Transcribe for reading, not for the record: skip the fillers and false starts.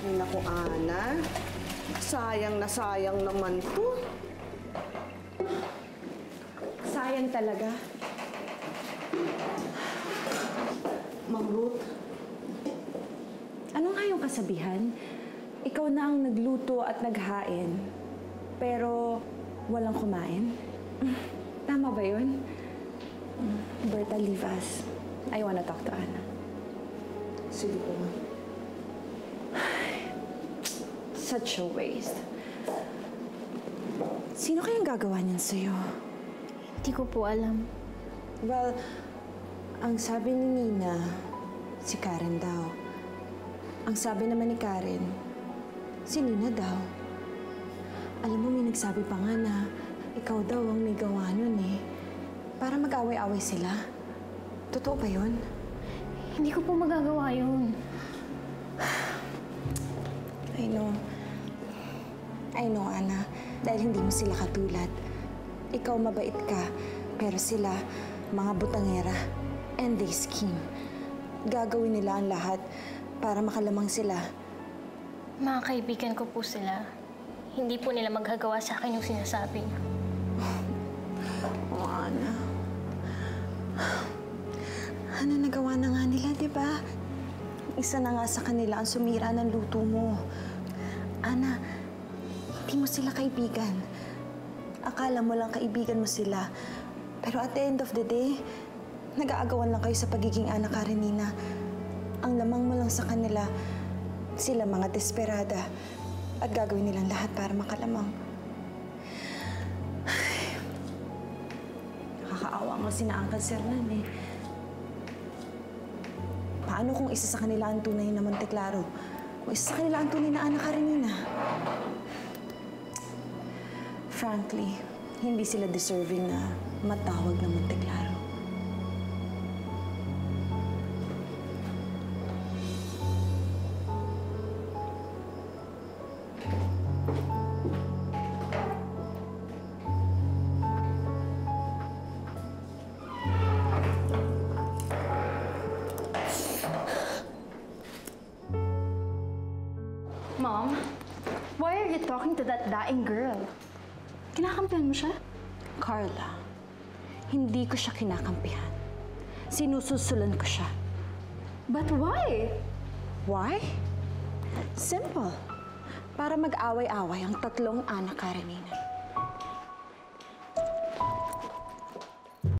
Ay, naku, Ana. Sayang na sayang naman to. Sayang talaga. Ma'am Ruth. Ano nga yung kasabihan? Ikaw na ang nagluto at naghain, pero walang kumain? Tama ba yun? Berta, leave us. I wanna talk to Ana. Sige po, ma'am. Such a waste. Sino kayang gagawa niyan sa'yo? Hindi ko po alam. Well, ang sabi ni Nina, si Karen daw. Ang sabi naman ni Karen, si Nina daw. Alam mo, may nagsabi pa nga na ikaw daw ang may gawa nun eh. Para mag-away-away sila. Totoo ba yun? Hindi ko po magagawa yun. I know. I know, Ana. Dahil hindi mo sila katulad. Ikaw mabait ka, pero sila, mga butangera. And they scheme. Gagawin nila ang lahat para makalamang sila. Mga kaibigan ko po sila. Hindi po nila maghagawa sa akin yung sinasabi niyo. Oh, Ana. Ano nagawa na nga nila, di ba? Isa na nga sa kanila ang sumira ng luto mo. Ana, hindi mo sila kaibigan. Akala mo lang kaibigan mo sila. Pero at the end of the day, nag-aagawan lang kayo sa pagiging anak Karenina. Ang lamang mo lang sa kanila, sila mga desperada. At gagawin nilang lahat para makalamang. Nakakaawa nga sina Uncle Sernan eh. Paano kung isa sa kanila ang tunay na Monteclaro? O isa sa kanila ang tunay na Ana Karenina? Frankly, hindi sila deserving na matawag na Monteclaro. Mom, why are you talking to that daing girl? Kinakampihan mo siya? Carla, hindi ko siya kinakampihan. Sinususulan ko siya. But why? Why? Simple. Para mag-away-away ang tatlong anak Karenina.